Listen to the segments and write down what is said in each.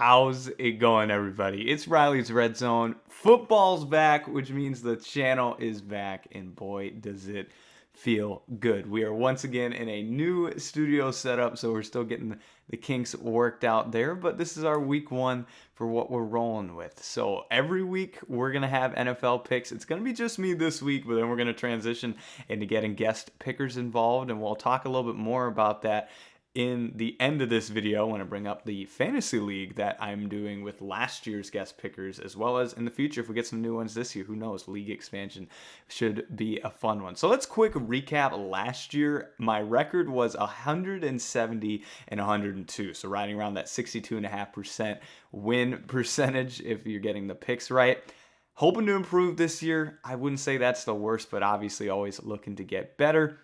How's it going, everybody? It's Riley's Redzone. Football's back, which means the channel is back, and boy, does it feel good. We are once again in a new studio setup, so we're still getting the kinks worked out there, but this is our week one for what we're rolling with. So every week we're going to have NFL picks. It's going to be just me this week, but then we're going to transition into getting guest pickers involved, and we'll talk a little bit more about that in the end of this video when I bring up the fantasy league that I'm doing with last year's guest pickers, as well as in the future if we get some new ones this year. Who knows? League expansion should be a fun one. So let's quick recap last year. My record was 170 and 102, so riding around that 62.5% win percentage if you're getting the picks right. Hoping to improve this year. I wouldn't say that's the worst, but obviously always looking to get better.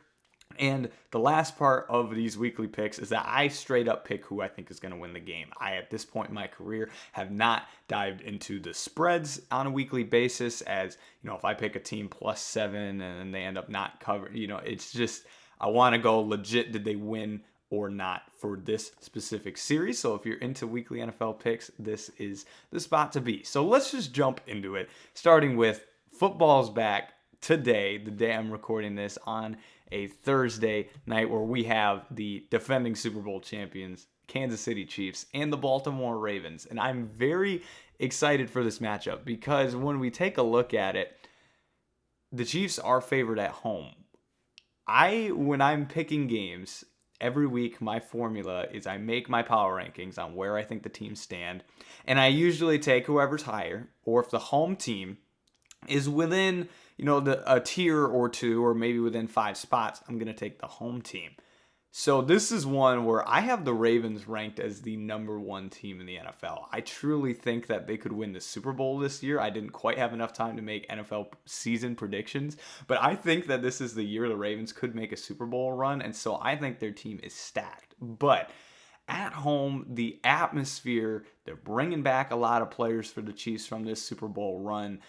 And the last part of these weekly picks is that I straight up pick who I think is going to win the game. I, at this point in my career, have not dived into the spreads on a weekly basis, as, you know, if I pick a team +7 and they end up not covered, you know, it's just, I want to go legit, did they win or not for this specific series. So if you're into weekly NFL picks, this is the spot to be. So let's just jump into it, starting with football's back today, the day I'm recording this on a Thursday night, where we have the defending Super Bowl champions, Kansas City Chiefs, and the Baltimore Ravens. And I'm very excited for this matchup because when we take a look at it, the Chiefs are favored at home. When I'm picking games, every week my formula is I make my power rankings on where I think the teams stand, and I usually take whoever's higher, or if the home team is within, you know, a tier or two, or maybe within 5 spots, I'm going to take the home team. So this is one where I have the Ravens ranked as the #1 team in the NFL. I truly think that they could win the Super Bowl this year. I didn't quite have enough time to make NFL season predictions, but I think that this is the year the Ravens could make a Super Bowl run, and so I think their team is stacked. But at home, the atmosphere, they're bringing back a lot of players for the Chiefs from this Super Bowl run.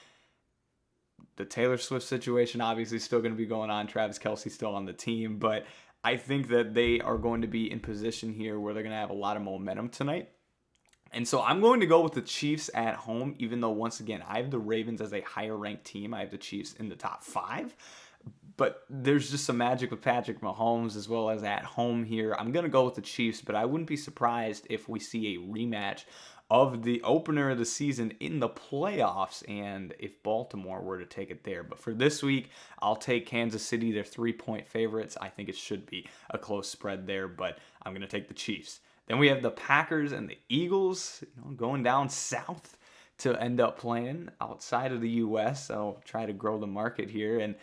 The Taylor Swift situation obviously still going to be going on. Travis Kelce still on the team, but I think that they are going to be in position here where they're going to have a lot of momentum tonight. And so I'm going to go with the Chiefs at home, even though, once again, I have the Ravens as a higher ranked team. I have the Chiefs in the top 5. But there's just some magic with Patrick Mahomes as well as at home here. I'm going to go with the Chiefs, but I wouldn't be surprised if we see a rematch of the opener of the season in the playoffs, and if Baltimore were to take it there. But for this week, I'll take Kansas City. They're 3-point favorites. I think it should be a close spread there, but I'm going to take the Chiefs. Then we have the Packers and the Eagles, going down south to end up playing outside of the U.S. I'll try to grow the market here. And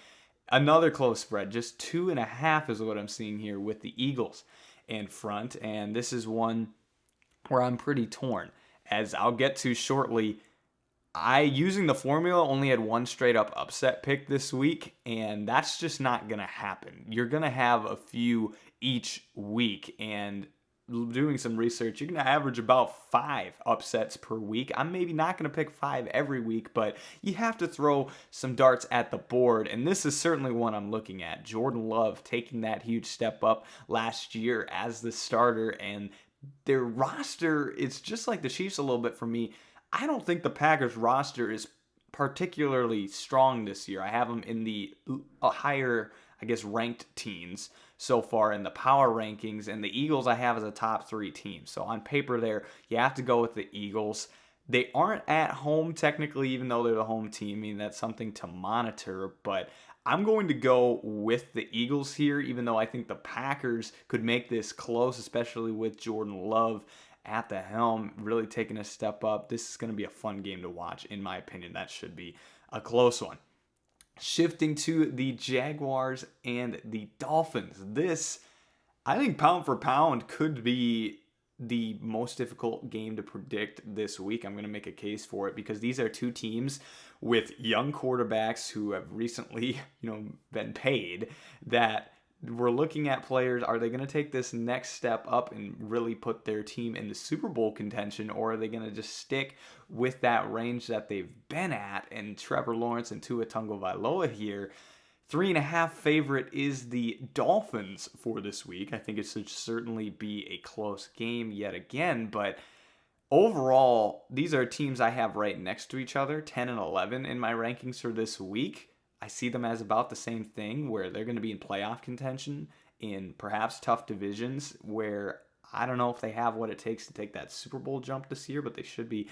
another close spread, just 2.5 is what I'm seeing here with the Eagles in front. And this is one where I'm pretty torn. As I'll get to shortly, using the formula, only had one straight up upset pick this week, and that's just not going to happen. You're going to have a few each week, and doing some research, you're going to average about 5 upsets per week. I'm maybe not going to pick 5 every week, but you have to throw some darts at the board, and this is certainly one I'm looking at. Jordan Love taking that huge step up last year as the starter, and their roster, it's just like the Chiefs a little bit for me. I don't think the Packers roster is particularly strong this year. I have them in the higher, I guess, ranked teams so far in the power rankings, and the Eagles I have as a top 3 team. So on paper there, you have to go with the Eagles. They aren't at home technically, even though they're the home team. I mean, that's something to monitor, but I'm going to go with the Eagles here, even though I think the Packers could make this close, especially with Jordan Love at the helm, really taking a step up. This is going to be a fun game to watch, in my opinion. That should be a close one. Shifting to the Jaguars and the Dolphins. This, I think, pound for pound, could be the most difficult game to predict this week. I'm going to make a case for it because these are two teams with young quarterbacks who have recently, been paid, that we're looking at players. Are they going to take this next step up and really put their team in the Super Bowl contention, or are they going to just stick with that range that they've been at? And Trevor Lawrence and Tua Tagovailoa here, 3.5 favorite is the Dolphins for this week. I think it should certainly be a close game yet again, but Overall, these are teams I have right next to each other, 10 and 11 in my rankings for this week. I see them as about the same thing, where they're going to be in playoff contention in perhaps tough divisions where I don't know if they have what it takes to take that Super Bowl jump this year, but they should be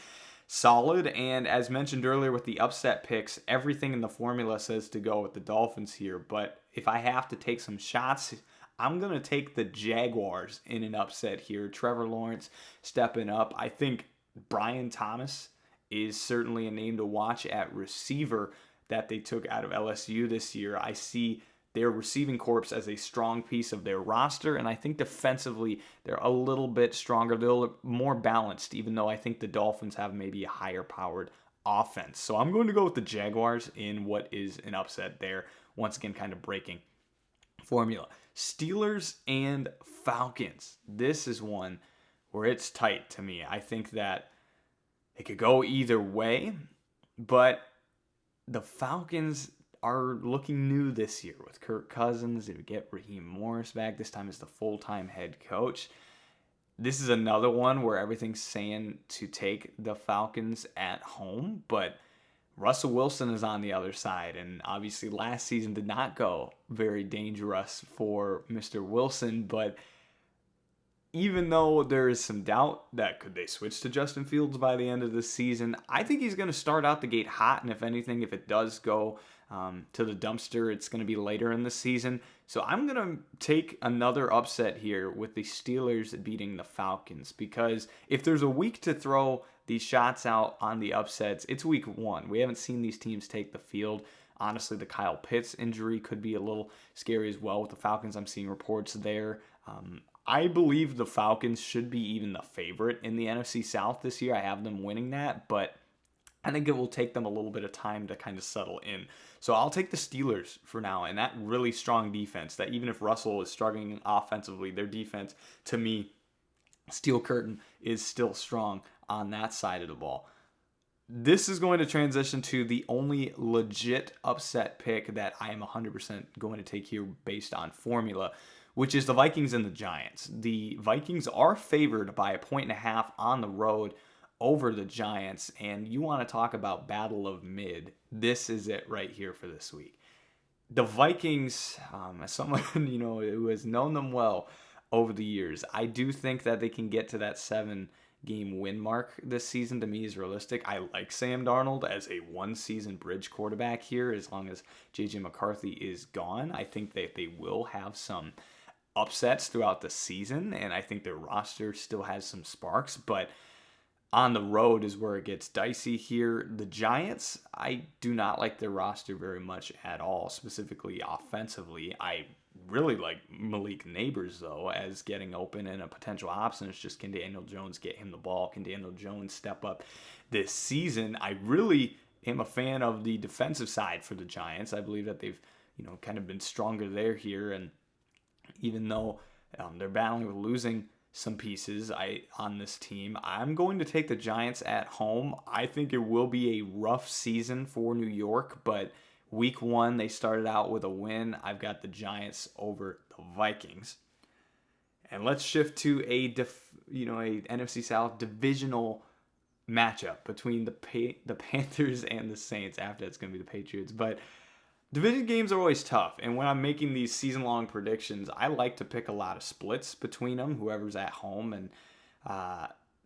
solid. And as mentioned earlier with the upset picks, everything in the formula says to go with the Dolphins here. But if I have to take some shots, I'm going to take the Jaguars in an upset here. Trevor Lawrence stepping up. I think Brian Thomas is certainly a name to watch at receiver that they took out of LSU this year. I see their receiving corps as a strong piece of their roster, and I think defensively they're a little bit stronger. They're a little more balanced, even though I think the Dolphins have maybe a higher powered offense. So I'm going to go with the Jaguars in what is an upset there. Once again, kind of breaking formula. Steelers and Falcons. This is one where it's tight to me. I think that it could go either way, but the Falcons are looking new this year with Kirk Cousins. They would get Raheem Morris back. This time as the full-time head coach. This is another one where everything's saying to take the Falcons at home, but Russell Wilson is on the other side, and obviously last season did not go very dangerous for Mr. Wilson, but even though there is some doubt that could they switch to Justin Fields by the end of the season, I think he's going to start out the gate hot, and if anything, if it does go to the dumpster, it's going to be later in the season. So I'm going to take another upset here with the Steelers beating the Falcons, because if there's a week to throw these shots out on the upsets, it's week one. We haven't seen these teams take the field. Honestly, the Kyle Pitts injury could be a little scary as well with the Falcons. I'm seeing reports there. I believe the Falcons should be even the favorite in the NFC South this year. I have them winning that, but I think it will take them a little bit of time to kind of settle in. So I'll take the Steelers for now, and that really strong defense, that even if Russell is struggling offensively, their defense, to me, steel curtain, is still strong on that side of the ball. This is going to transition to the only legit upset pick that I am 100% going to take here based on formula, which is the Vikings and the Giants. The Vikings are favored by 1.5 on the road over the Giants, and you want to talk about battle of mid. This is it right here for this week. The Vikings, as someone who has known them well over the years, I do think that they can get to that 7-game win mark this season. To me is realistic. I like Sam Darnold as a one-season bridge quarterback here as long as J.J. McCarthy is gone. I think that they will have some upsets throughout the season, and I think their roster still has some sparks, but on the road is where it gets dicey here. The Giants, I do not like their roster very much at all, specifically offensively. I really like Malik Neighbors, though, as getting open, and a potential option is just, can Daniel Jones get him the ball? Can Daniel Jones step up this season? I really am a fan of the defensive side for the Giants. I believe that they've kind of been stronger there here, and even though they're battling with losing some pieces on this team, I'm going to take the Giants at home. I think it will be a rough season for New York, but week one they started out with a win. I've got the Giants over the Vikings. And let's shift to a NFC South divisional matchup between the Panthers and the Saints. After it's going to be the Patriots, but division games are always tough, and when I'm making these season-long predictions, I like to pick a lot of splits between them, whoever's at home. And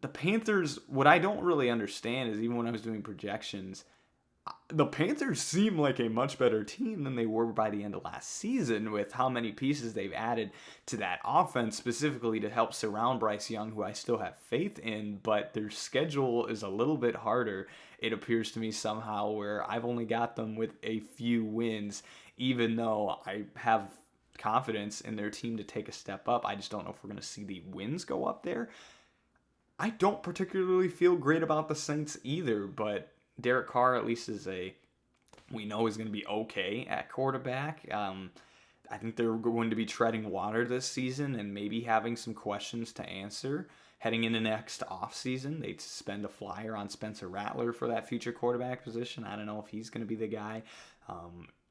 the Panthers, what I don't really understand is, even when I was doing projections, the Panthers seem like a much better team than they were by the end of last season, with how many pieces they've added to that offense, specifically to help surround Bryce Young, who I still have faith in, but their schedule is a little bit harder, it appears to me somehow, where I've only got them with a few wins, even though I have confidence in their team to take a step up. I just don't know if we're going to see the wins go up there. I don't particularly feel great about the Saints either, but Derek Carr at least we know is going to be okay at quarterback. I think they're going to be treading water this season and maybe having some questions to answer heading into next offseason. They'd spend a flyer on Spencer Rattler for that future quarterback position. I don't know if he's going to be the guy.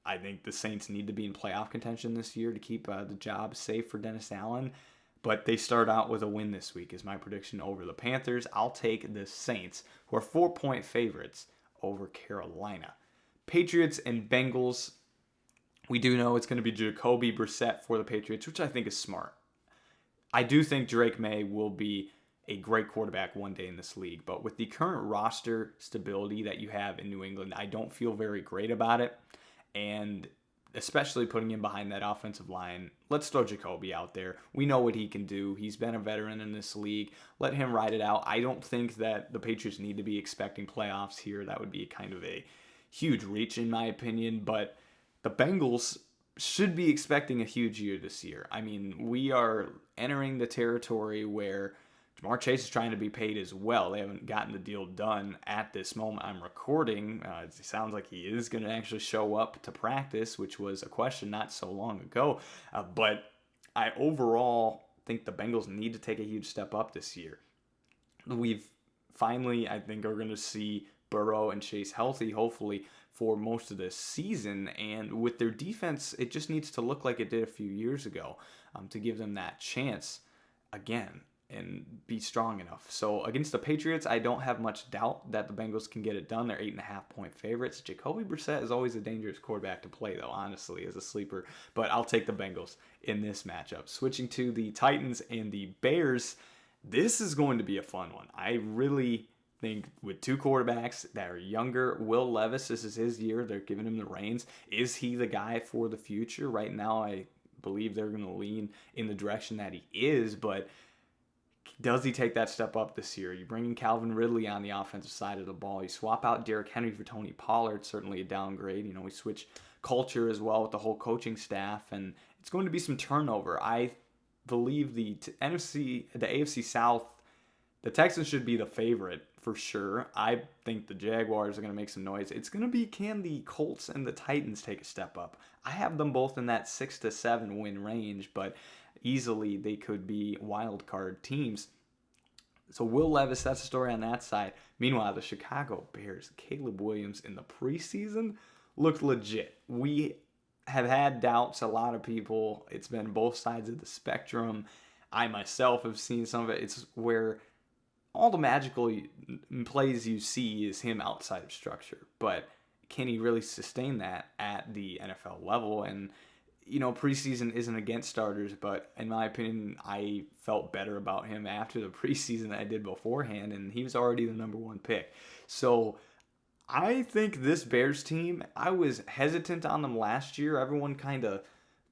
I think the Saints need to be in playoff contention this year to keep the job safe for Dennis Allen. But they start out with a win this week is my prediction over the Panthers. I'll take the Saints, who are 4-point favorites, over Carolina. Patriots and Bengals. We do know it's going to be Jacoby Brissett for the Patriots, which I think is smart. I do think Drake May will be a great quarterback one day in this league, but with the current roster stability that you have in New England, I don't feel very great about it. And especially putting him behind that offensive line, let's throw Jacoby out there. We know what he can do. He's been a veteran in this league. Let him ride it out. I don't think that the Patriots need to be expecting playoffs here. That would be kind of a huge reach in my opinion, but the Bengals should be expecting a huge year this year. I mean, we are entering the territory where Jamar Chase is trying to be paid as well. They haven't gotten the deal done at this moment I'm recording. It sounds like he is going to actually show up to practice, which was a question not so long ago. But I overall think the Bengals need to take a huge step up this year. We've finally, I think, are going to see Burrow and Chase healthy, hopefully, for most of this season. And with their defense, it just needs to look like it did a few years ago to give them that chance again and be strong enough. So against the Patriots, I don't have much doubt that the Bengals can get it done. They're 8.5-point favorites. Jacoby Brissett is always a dangerous quarterback to play, though, honestly, as a sleeper. But I'll take the Bengals in this matchup. Switching to the Titans and the Bears, this is going to be a fun one. I really think with two quarterbacks that are younger, Will Levis, this is his year. They're giving him the reins. Is he the guy for the future? Right now, I believe they're going to lean in the direction that he is, but does he take that step up this year? You bring in Calvin Ridley on the offensive side of the ball. You swap out Derrick Henry for Tony Pollard, certainly a downgrade. We switch culture as well with the whole coaching staff, and it's going to be some turnover. I believe the AFC South, the Texans should be the favorite for sure. I think the Jaguars are going to make some noise. It's going to be, can the Colts and the Titans take a step up? I have them both in that 6-7 win range, but easily they could be wild card teams. So Will Levis, that's the story on that side. Meanwhile, the Chicago Bears, Caleb Williams in the preseason looked legit. We have had doubts, a lot of people. It's been both sides of the spectrum. I myself have seen some of it. It's where all the magical plays you see is him outside of structure. But can he really sustain that at the NFL level? And preseason isn't against starters, but in my opinion, I felt better about him after the preseason than I did beforehand, and he was already the number one pick. So I think this Bears team, I was hesitant on them last year. Everyone kind of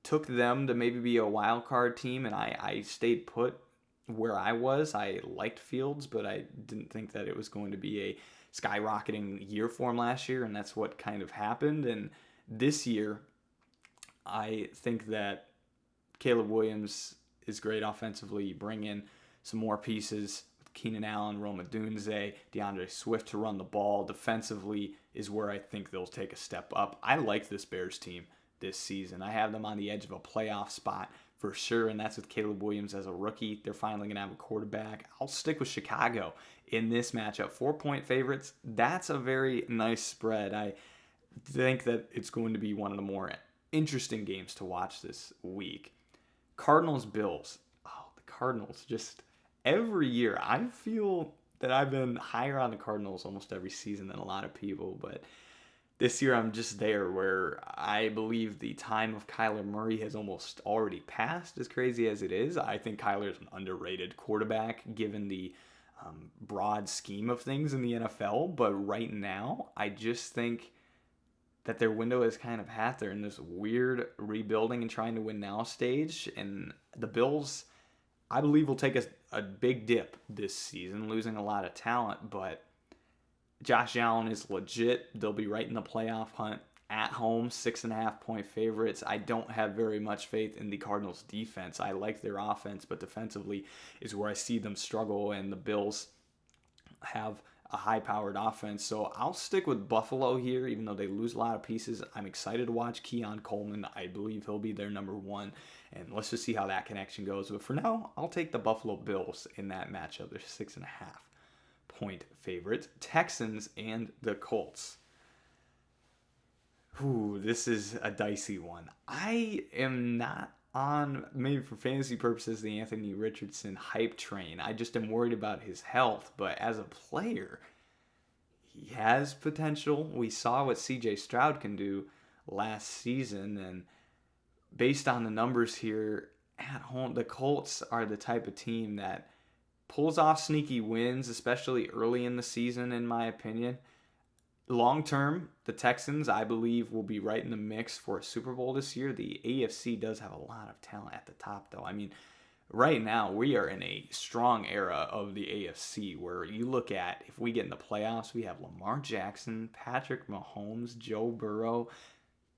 took them to maybe be a wild card team, and I stayed put where I was. I liked Fields, but I didn't think that it was going to be a skyrocketing year for him last year, and that's what kind of happened. And this year, I think that Caleb Williams is great offensively. You bring in some more pieces with Keenan Allen, Rome Odunze, DeAndre Swift to run the ball. Defensively is where I think they'll take a step up. I like this Bears team this season. I have them on the edge of a playoff spot for sure, and that's with Caleb Williams as a rookie. They're finally going to have a quarterback. I'll stick with Chicago in this matchup. 4-point favorites. That's a very nice spread. I think that it's going to be one of the more interesting games to watch this week. Cardinals Bills. Oh, the Cardinals. Just every year, I feel that I've been higher on the Cardinals almost every season than a lot of people, but this year I'm just there where I believe the time of Kyler Murray has almost already passed, as crazy as it is. I think Kyler is an underrated quarterback given the broad scheme of things in the NFL, but right now I just think that their window is kind of half. They're in this weird rebuilding and trying to win now stage. And the Bills, I believe, will take a big dip this season, losing a lot of talent. But Josh Allen is legit. They'll be right in the playoff hunt at home, 6.5-point favorites. I don't have very much faith in the Cardinals' defense. I like their offense, but defensively is where I see them struggle. And the Bills have a high-powered offense. So I'll stick with Buffalo here, even though they lose a lot of pieces. I'm excited to watch Keon Coleman. I believe he'll be their number one. And let's just see how that connection goes. But for now, I'll take the Buffalo Bills in that matchup. They're 6.5-point favorites. Texans and the Colts. Ooh, this is a dicey one. I am not on, maybe for fantasy purposes, the Anthony Richardson hype train. I just am worried about his health. But as a player, he has potential. We saw what CJ Stroud can do last season. And based on the numbers here at home, the Colts are the type of team that pulls off sneaky wins, especially early in the season, in my opinion. Long term, the Texans, I believe, will be right in the mix for a Super Bowl this year. The AFC does have a lot of talent at the top, though. I mean, right now, we are in a strong era of the AFC where you look at, if we get in the playoffs, we have Lamar Jackson, Patrick Mahomes, Joe Burrow,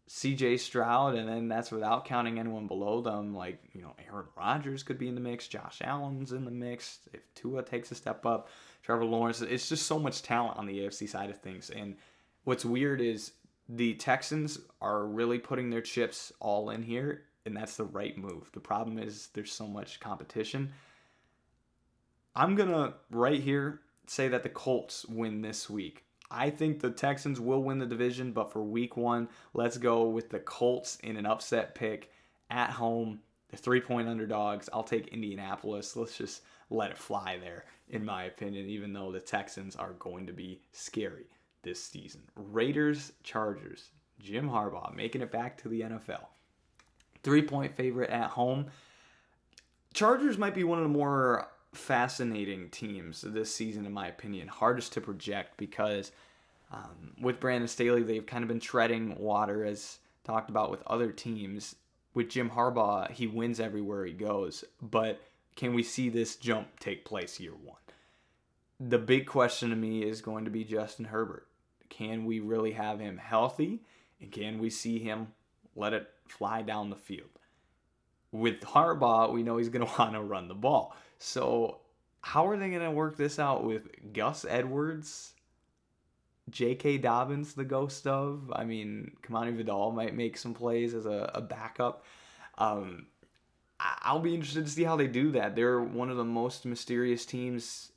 CJ Stroud, and then that's without counting anyone below them. Like, Aaron Rodgers could be in the mix. Josh Allen's in the mix. If Tua takes a step up, Trevor Lawrence. It's just so much talent on the AFC side of things. And what's weird is the Texans are really putting their chips all in here, and that's the right move. The problem is there's so much competition. I'm going to, right here, say that the Colts win this week. I think the Texans will win the division, but for week 1, let's go with the Colts in an upset pick at home. The 3-point underdogs. I'll take Indianapolis. Let's just let it fly there, in my opinion, even though the Texans are going to be scary this season. Raiders, Chargers. Jim Harbaugh making it back to the NFL. 3-point favorite at home. Chargers might be one of the more fascinating teams this season, in my opinion. Hardest to project because with Brandon Staley, they've kind of been treading water, as talked about with other teams. With Jim Harbaugh, he wins everywhere he goes. But can we see this jump take place year 1? The big question to me is going to be Justin Herbert. Can we really have him healthy? And can we see him let it fly down the field? With Harbaugh, we know he's going to want to run the ball. So how are they going to work this out with Gus Edwards, J.K. Dobbins, the ghost of? I mean, Kamani Vidal might make some plays as a backup. I'll be interested to see how they do that. They're one of the most mysterious teams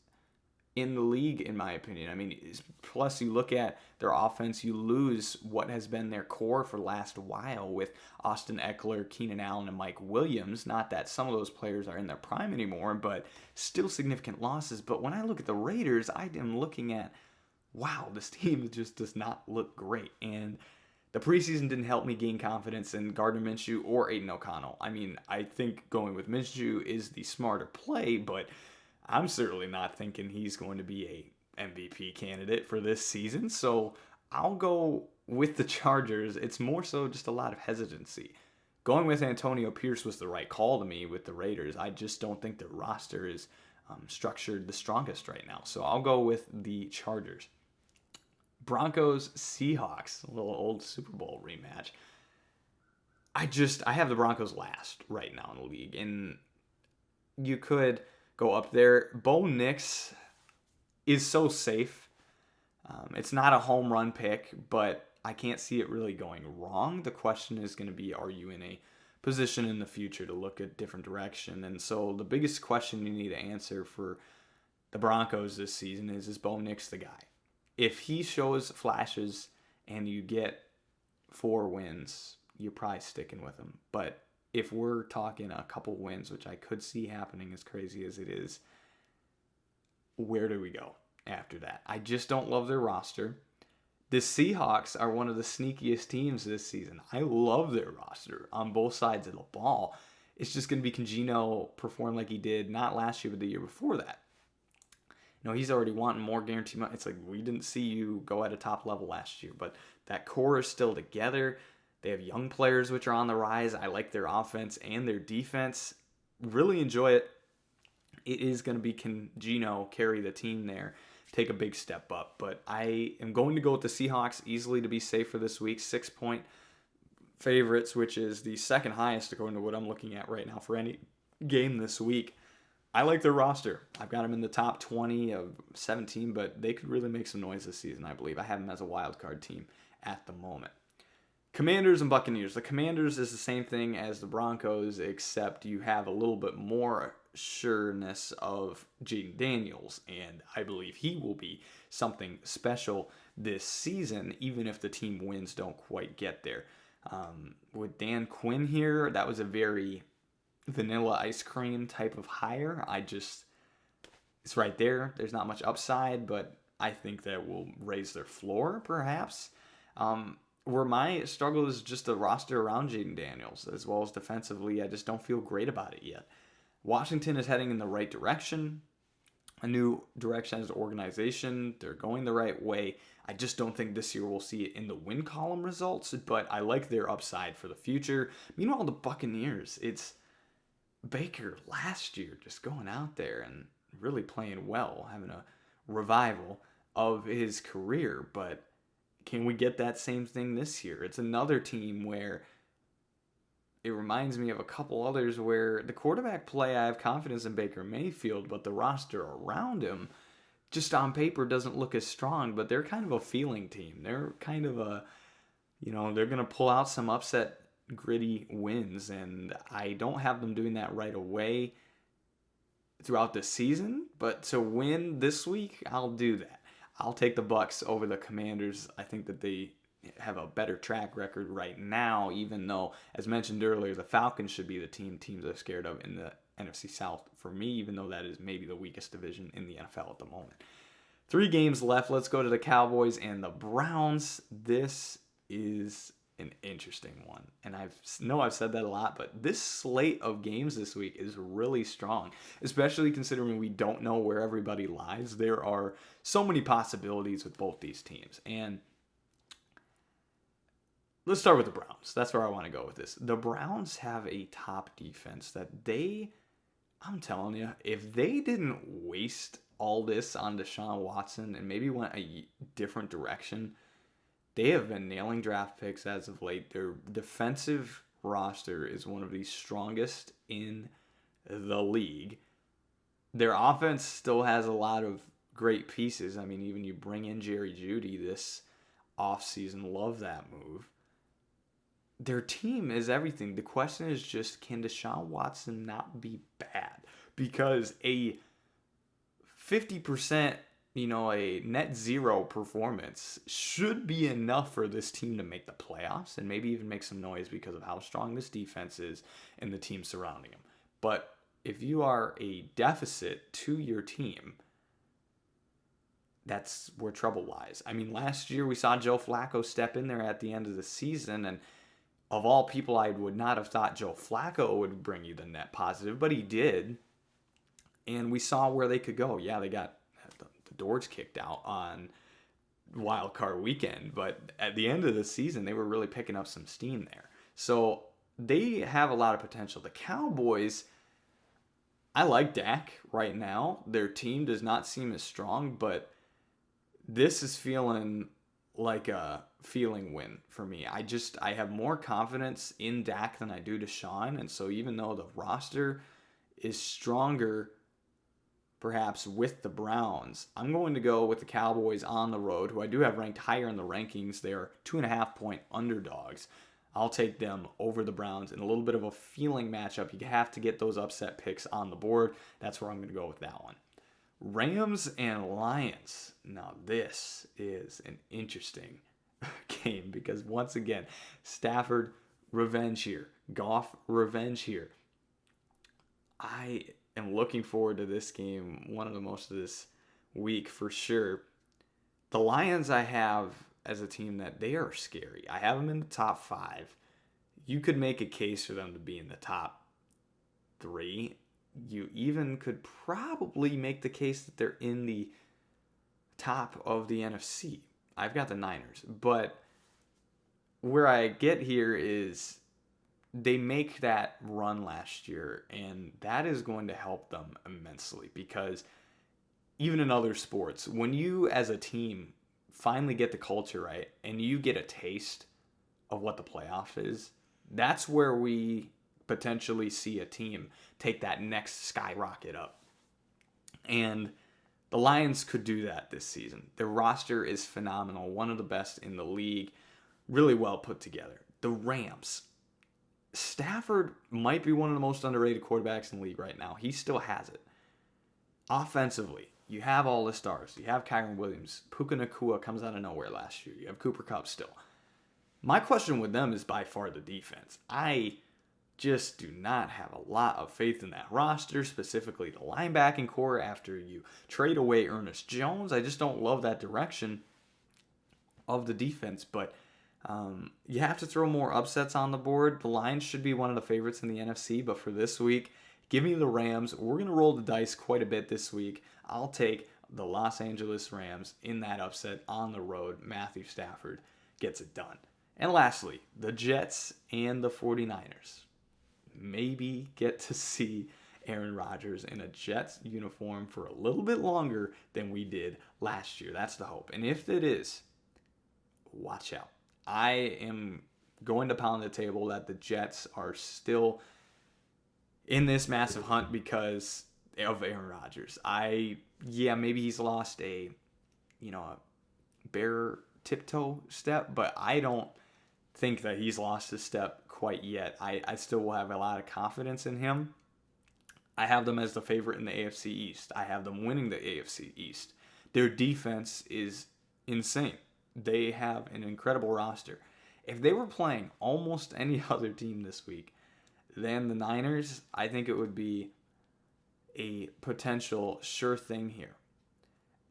in the league, in my opinion. I mean, plus you look at their offense, you lose what has been their core for the last while with Austin Eckler, Keenan Allen, and Mike Williams. Not that some of those players are in their prime anymore, but still significant losses. But when I look at the Raiders, I am looking at, wow, this team just does not look great. And the preseason didn't help me gain confidence in Gardner Minshew or Aiden O'Connell. I mean, I think going with Minshew is the smarter play, but I'm certainly not thinking he's going to be a MVP candidate for this season. So I'll go with the Chargers. It's more so just a lot of hesitancy. Going with Antonio Pierce was the right call to me with the Raiders. I just don't think their roster is structured the strongest right now. So I'll go with the Chargers. Broncos, Seahawks, a little old Super Bowl rematch. I have the Broncos last right now in the league, and you could go up there. Bo Nix is so safe. It's not a home run pick, but I can't see it really going wrong. The question is going to be, are you in a position in the future to look at different direction? And so the biggest question you need to answer for the Broncos this season is Bo Nix the guy? If he shows flashes and you get 4 wins, you're probably sticking with him. But if we're talking a couple wins, which I could see happening as crazy as it is, where do we go after that? I just don't love their roster. The Seahawks are one of the sneakiest teams this season. I love their roster on both sides of the ball. It's just going to be, can Geno perform like he did not last year, but the year before that? He's already wanting more guaranteed money. It's like, we didn't see you go at a top level last year, but that core is still together. They have young players which are on the rise. I like their offense and their defense. Really enjoy it. It is going to be, can Geno carry the team there, take a big step up? But I am going to go with the Seahawks easily to be safe for this week. 6-point favorites, which is the second highest according to what I'm looking at right now for any game this week. I like their roster. I've got them in the top 20 of 17, but they could really make some noise this season, I believe. I have them as a wild card team at the moment. Commanders and Buccaneers. The Commanders is the same thing as the Broncos, except you have a little bit more sureness of Jaden Daniels, and I believe he will be something special this season, even if the team wins don't quite get there. With Dan Quinn here, that was a very vanilla ice cream type of hire. It's right there. There's not much upside, but I think that will raise their floor, perhaps. Where my struggle is just the roster around Jaden Daniels, as well as defensively. I just don't feel great about it yet. Washington is heading in the right direction, a new direction as an organization. They're going the right way. I just don't think this year we'll see it in the win column results, but I like their upside for the future. Meanwhile, the Buccaneers, it's Baker last year just going out there and really playing well, having a revival of his career, but can we get that same thing this year? It's another team where it reminds me of a couple others where the quarterback play, I have confidence in Baker Mayfield, but the roster around him just on paper doesn't look as strong, but they're kind of a feeling team. They're kind of they're going to pull out some upset, gritty wins, and I don't have them doing that right away throughout the season, but to win this week, I'll do that. I'll take the Bucs over the Commanders. I think that they have a better track record right now, even though, as mentioned earlier, the Falcons should be the teams are scared of in the NFC South for me, even though that is maybe the weakest division in the NFL at the moment. 3 games left. Let's go to the Cowboys and the Browns. This is an interesting one. And I've said that a lot, but this slate of games this week is really strong, especially considering we don't know where everybody lies. There are so many possibilities with both these teams. And let's start with the Browns. That's where I want to go with this. The Browns have a top defense that I'm telling you, if they didn't waste all this on Deshaun Watson and maybe went a different direction, they have been nailing draft picks as of late. Their defensive roster is one of the strongest in the league. Their offense still has a lot of great pieces. I mean, even you bring in Jerry Jeudy this offseason. Love that move. Their team is everything. The question is just, can Deshaun Watson not be bad? Because a 50%, a net zero performance should be enough for this team to make the playoffs and maybe even make some noise because of how strong this defense is and the team surrounding them. But if you are a deficit to your team, that's where trouble lies. I mean, last year we saw Joe Flacco step in there at the end of the season, and of all people, I would not have thought Joe Flacco would bring you the net positive, but he did. And we saw where they could go. Yeah, they got the doors kicked out on wild card weekend, but at the end of the season, they were really picking up some steam there. So they have a lot of potential. The Cowboys, I like Dak right now. Their team does not seem as strong, but this is feeling like a feeling win for me. I have more confidence in Dak than I do Deshaun, and so even though the roster is stronger perhaps with the Browns, I'm going to go with the Cowboys on the road, who I do have ranked higher in the rankings. They are 2.5-point underdogs. I'll take them over the Browns in a little bit of a feeling matchup. You have to get those upset picks on the board. That's where I'm going to go with that one. Rams and Lions. Now this is an interesting game because once again, Stafford revenge here. Goff revenge here. I am looking forward to this game, one of the most of this week for sure. The Lions I have as a team that they are scary. I have them in the top 5. You could make a case for them to be in the top 3. You even could probably make the case that they're in the top of the NFC. I've got the Niners. But where I get here is they make that run last year, and that is going to help them immensely because even in other sports, when you as a team finally get the culture right and you get a taste of what the playoff is, that's where we potentially see a team take that next skyrocket up. And the Lions could do that this season. Their roster is phenomenal, one of the best in the league, really well put together. The Rams, Stafford might be one of the most underrated quarterbacks in the league right now. He still has it. Offensively, you have all the stars. You have Kyron Williams. Puka Nacua comes out of nowhere last year. You have Cooper Kupp still. My question with them is by far the defense. I just do not have a lot of faith in that roster, specifically the linebacking core after you trade away Ernest Jones. I just don't love that direction of the defense, but you have to throw more upsets on the board. The Lions should be one of the favorites in the NFC, but for this week, give me the Rams. We're going to roll the dice quite a bit this week. I'll take the Los Angeles Rams in that upset on the road. Matthew Stafford gets it done. And lastly, the Jets and the 49ers. Maybe get to see Aaron Rodgers in a Jets uniform for a little bit longer than we did last year. That's the hope. And if it is, watch out. I am going to pound the table that the Jets are still in this massive hunt because of Aaron Rodgers. Maybe he's lost a bare tiptoe step, but I don't think that he's lost his step quite yet. I still will have a lot of confidence in him. I have them as the favorite in the AFC East. I have them winning the AFC East. Their defense is insane. They have an incredible roster. If they were playing almost any other team this week than the Niners, I think it would be a potential sure thing here.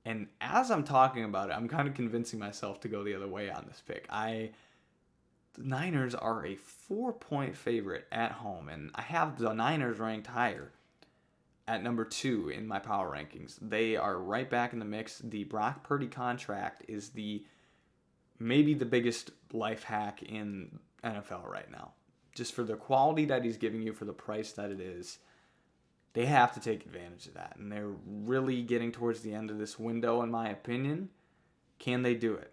And as I'm talking about it, I'm kind of convincing myself to go the other way on this pick. The Niners are a 4-point favorite at home, and I have the Niners ranked higher at number 2 in my power rankings. They are right back in the mix. The Brock Purdy contract is maybe the biggest life hack in NFL right now. Just for the quality that he's giving you for the price that it is, they have to take advantage of that. And they're really getting towards the end of this window, in my opinion. Can they do it?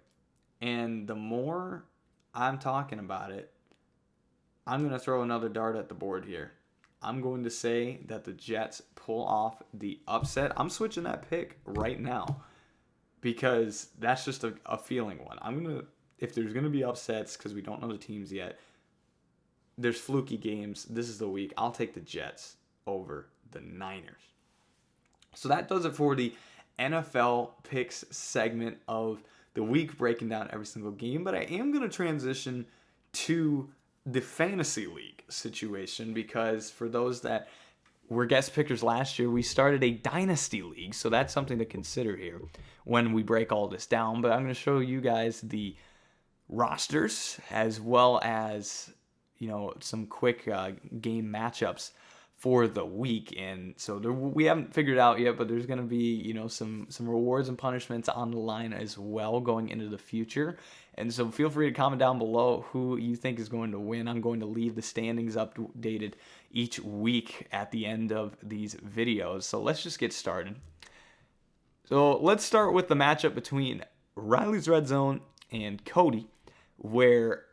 And the more I'm talking about it, I'm going to throw another dart at the board here. I'm going to say that the Jets pull off the upset. I'm switching that pick right now because that's just a feeling one. If there's going to be upsets, because we don't know the teams yet, there's fluky games. This is the week. I'll take the Jets over the Niners. So that does it for the NFL picks segment of the week, breaking down every single game. But I am going to transition to the fantasy league situation, because for those that were guest pickers last year, we started a dynasty league. So that's something to consider here when we break all this down. But I'm going to show you guys the rosters as well as some quick game matchups for the week. And so we haven't figured it out yet, but there's going to be some rewards and punishments on the line as well going into the future. And so feel free to comment down below who you think is going to win. I'm going to leave the standings updated each week at the end of these videos. So let's just get started. So let's start with the matchup between Riley's Red Zone and Cody, where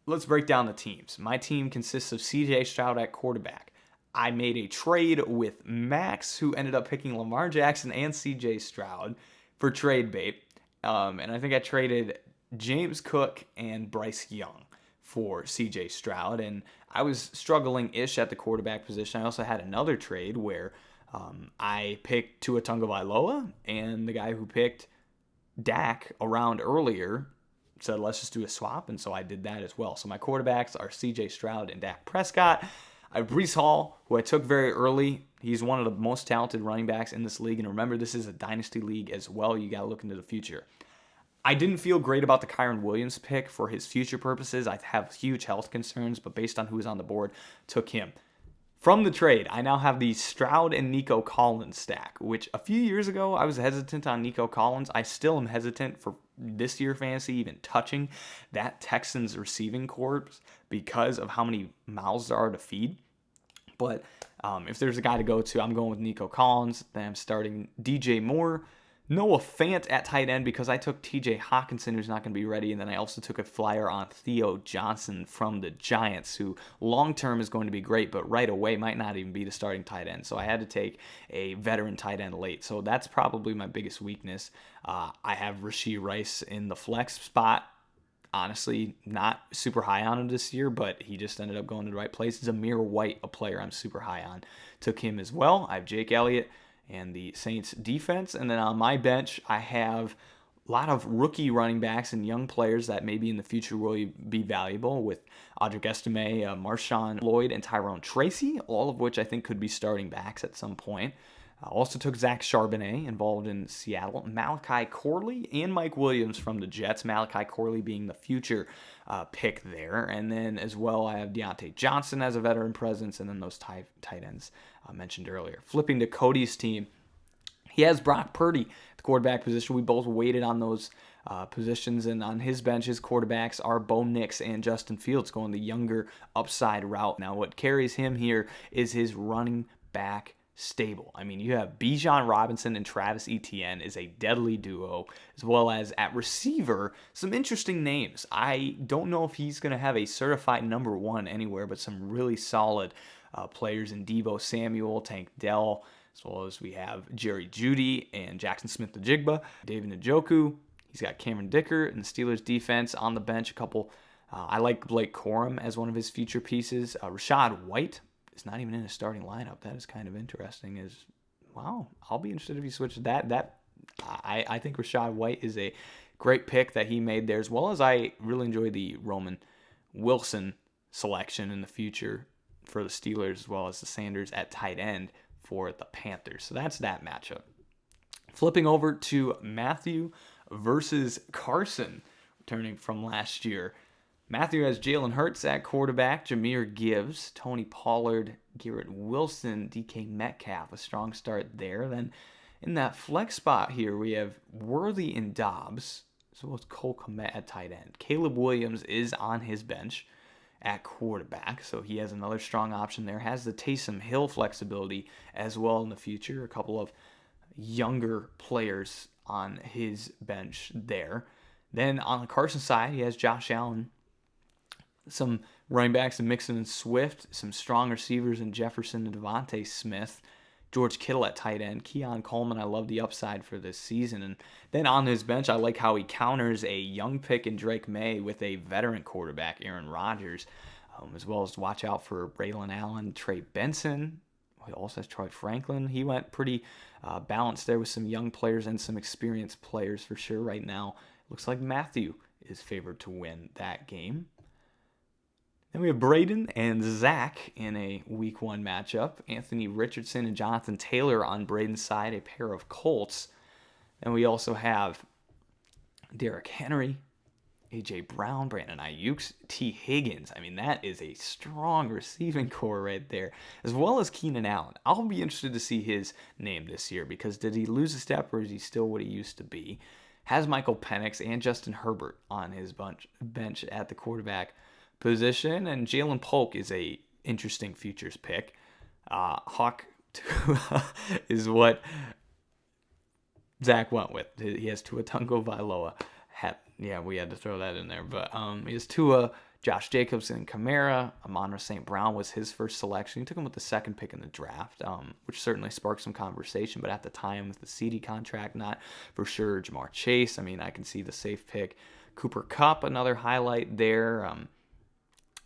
let's break down the teams. My team consists of CJ Stroud at quarterback. I made a trade with Max, who ended up picking Lamar Jackson and CJ Stroud for trade bait. And I think I traded James Cook and Bryce Young for CJ Stroud. And I was struggling-ish at the quarterback position. I also had another trade where I picked Tua Tagovailoa, and the guy who picked Dak around earlier said, let's just do a swap. And so I did that as well. So my quarterbacks are CJ Stroud and Dak Prescott. I have Breece Hall, who I took very early. He's one of the most talented running backs in this league. And remember, this is a dynasty league as well. You got to look into the future. I didn't feel great about the Kyren Williams pick for his future purposes. I have huge health concerns, but based on who was on the board, took him. From the trade, I now have the Stroud and Nico Collins stack, which a few years ago, I was hesitant on Nico Collins. I still am hesitant for this year fantasy even touching that Texans receiving corps because of how many mouths there are to feed. But if there's a guy to go to, I'm going with Nico Collins. Then I'm starting DJ Moore. Noah Fant at tight end because I took TJ Hawkinson, who's not going to be ready. And then I also took a flyer on Theo Johnson from the Giants, who long-term is going to be great, but right away might not even be the starting tight end. So I had to take a veteran tight end late. So that's probably my biggest weakness. I have Rashee Rice in the flex spot. Honestly, not super high on him this year, but he just ended up going to the right place. Zamir White, a player I'm super high on. Took him as well. I have Jake Elliott and the Saints defense. And then on my bench, I have lot of rookie running backs and young players that maybe in the future will be valuable with Audric Estime, Marshawn Lloyd, and Tyrone Tracy, all of which I think could be starting backs at some point. Also took Zach Charbonnet, involved in Seattle, Malachi Corley, and Mike Williams from the Jets. Malachi Corley being the future pick there. And then as well, I have Deontay Johnson as a veteran presence, and then those tight ends mentioned earlier. Flipping to Cody's team, he has Brock Purdy, the quarterback position. We both waited on those positions, and on his bench, his quarterbacks are Bo Nix and Justin Fields, going the younger upside route. Now, what carries him here is his running back stable. I mean, you have Bijan Robinson and Travis Etienne is a deadly duo, as well as at receiver, some interesting names. I don't know if he's going to have a certified number one anywhere, but some really solid players in Deebo Samuel, Tank Dell, as well as we have Jerry Jeudy and Jackson Smith-Njigba, David Njoku. He's got Cameron Dicker and the Steelers defense on the bench. A couple. I like Blake Corum as one of his future pieces. Rashad White is not even in his starting lineup. That is kind of interesting. Wow, I'll be interested if he switches that. I think Rashad White is a great pick that he made there, as well as I really enjoy the Roman Wilson selection in the future for the Steelers, as well as the Sanders at tight end for the Panthers. So that's that matchup. Flipping over to Matthew versus Carson, returning from last year. Matthew has Jalen Hurts at quarterback, Jahmyr Gibbs, Tony Pollard, Garrett Wilson, DK Metcalf. A strong start there. Then in that flex spot here, we have Worthy and Dobbs, as well as Cole Kmet at tight end. Caleb Williams is on his bench at quarterback, so he has another strong option there. Has the Taysom Hill flexibility as well in the future. A couple of younger players on his bench there. Then on the Carson side, he has Josh Allen, some running backs in Mixon and Swift, some strong receivers in Jefferson and Devontae Smith, George Kittle at tight end, Keon Coleman. I love the upside for this season. And then on his bench, I like how he counters a young pick in Drake May with a veteran quarterback, Aaron Rodgers, as well as watch out for Braylon Allen, Trey Benson. He also has Troy Franklin. He went pretty balanced there with some young players and some experienced players for sure. Right now, it looks like Matthew is favored to win that game. Then we have Braden and Zach in a week one matchup. Anthony Richardson and Jonathan Taylor on Braden's side, a pair of Colts. And we also have Derrick Henry, A.J. Brown, Brandon Ayuk, T. Higgins. I mean, that is a strong receiving core right there, as well as Keenan Allen. I'll be interested to see his name this year, because did he lose a step or is he still what he used to be? Has Michael Penix and Justin Herbert on his bench at the quarterback position, and Jalen Polk is a interesting futures pick. Hawk is what Zach went with. He has Tua Tagovailoa. Yeah, we had to throw that in there. But he has Tua, Josh Jacobs, and Kamara. Amon-Ra St. Brown was his first selection. He took him with the second pick in the draft, which certainly sparked some conversation. But at the time, with the CD contract, not for sure. Jamar Chase, I mean, I can see the safe pick. Cooper Kupp, another highlight there.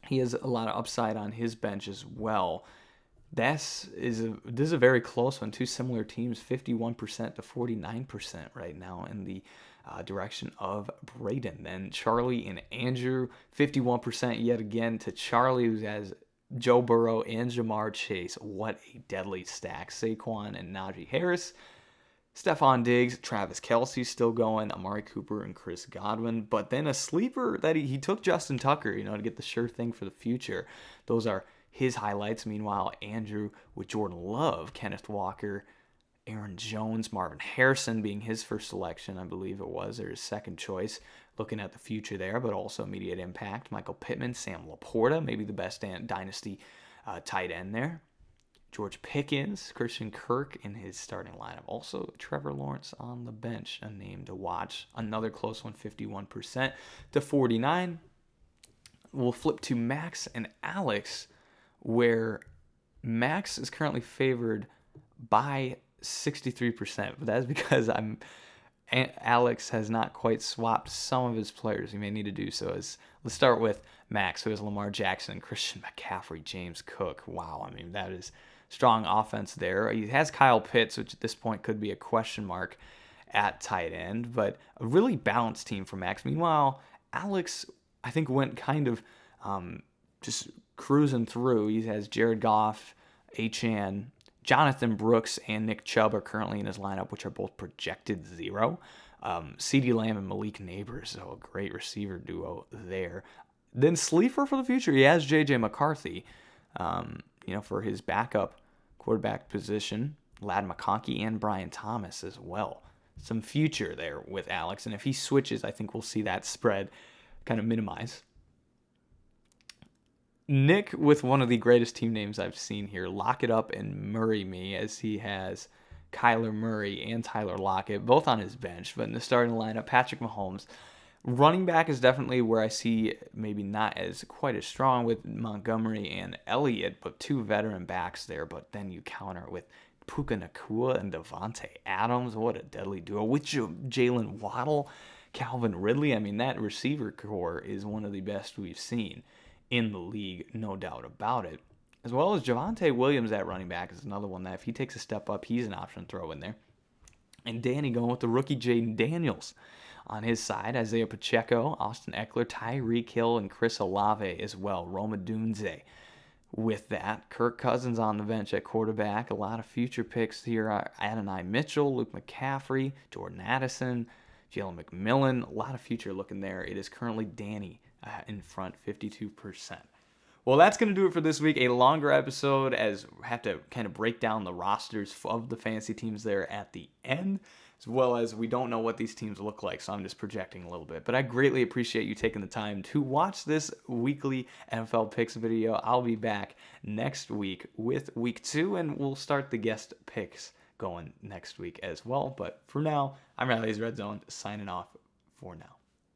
He has a lot of upside on his bench as well. This is a very close one. Two similar teams, 51% to 49% right now in the direction of Braden. Then Charlie and Andrew, 51% yet again to Charlie, who has Joe Burrow and Jamar Chase. What a deadly stack. Saquon and Najee Harris. Stephon Diggs, Travis Kelce still going, Amari Cooper and Chris Godwin. But then a sleeper that he took Justin Tucker, to get the sure thing for the future. Those are his highlights. Meanwhile, Andrew with Jordan Love, Kenneth Walker, Aaron Jones, Marvin Harrison being his first selection, I believe it was, or his second choice. Looking at the future there, but also immediate impact. Michael Pittman, Sam Laporta, maybe the best dynasty tight end there. George Pickens, Christian Kirk in his starting lineup. Also, Trevor Lawrence on the bench, a name to watch. Another close one, 51% to 49%. We'll flip to Max and Alex, where Max is currently favored by 63%, but that's because Alex has not quite swapped some of his players. He may need to do so. Let's start with Max, who has Lamar Jackson, Christian McCaffrey, James Cook. Wow, I mean, that is strong offense there. He has Kyle Pitts, which at this point could be a question mark at tight end, but a really balanced team for Max. Meanwhile, Alex, I think, went kind of just cruising through. He has Jared Goff, Achane, Jonathan Brooks, and Nick Chubb are currently in his lineup, which are both projected 0. CeeDee Lamb and Malik Neighbors, so a great receiver duo there. Then sleeper for the future, he has J.J. McCarthy, for his backup quarterback position. Ladd McConkey and Brian Thomas as well. Some future there with Alex, and if he switches, I think we'll see that spread kind of minimize. Nick with one of the greatest team names I've seen here. Lock it up and Murray me, as he has Kyler Murray and Tyler Lockett, both on his bench. But in the starting lineup, Patrick Mahomes. Running back is definitely where I see maybe not as quite as strong with Montgomery and Elliott, but 2 veteran backs there. But then you counter with Puka Nacua and Devontae Adams. What a deadly duo. With Jalen Waddle, Calvin Ridley. I mean, that receiver core is one of the best we've seen in the league, no doubt about it. As well as Javonte Williams at running back is another one that if he takes a step up, he's an option to throw in there. And Danny going with the rookie Jaden Daniels on his side. Isaiah Pacheco, Austin Eckler, Tyreek Hill, and Chris Olave as well. Roma Dunze with that. Kirk Cousins on the bench at quarterback. A lot of future picks here are Adonai Mitchell, Luke McCaffrey, Jordan Addison, Jalen McMillan. A lot of future looking there. It is currently Danny in front, 52%. Well, that's going to do it for this week. A longer episode, as we have to kind of break down the rosters of the fantasy teams there at the end, as well as we don't know what these teams look like, so I'm just projecting a little bit. But I greatly appreciate you taking the time to watch this weekly NFL picks video. I'll be back next week with week 2, and we'll start the guest picks going next week as well. But for now, I'm Riley's Red Zone, signing off for now.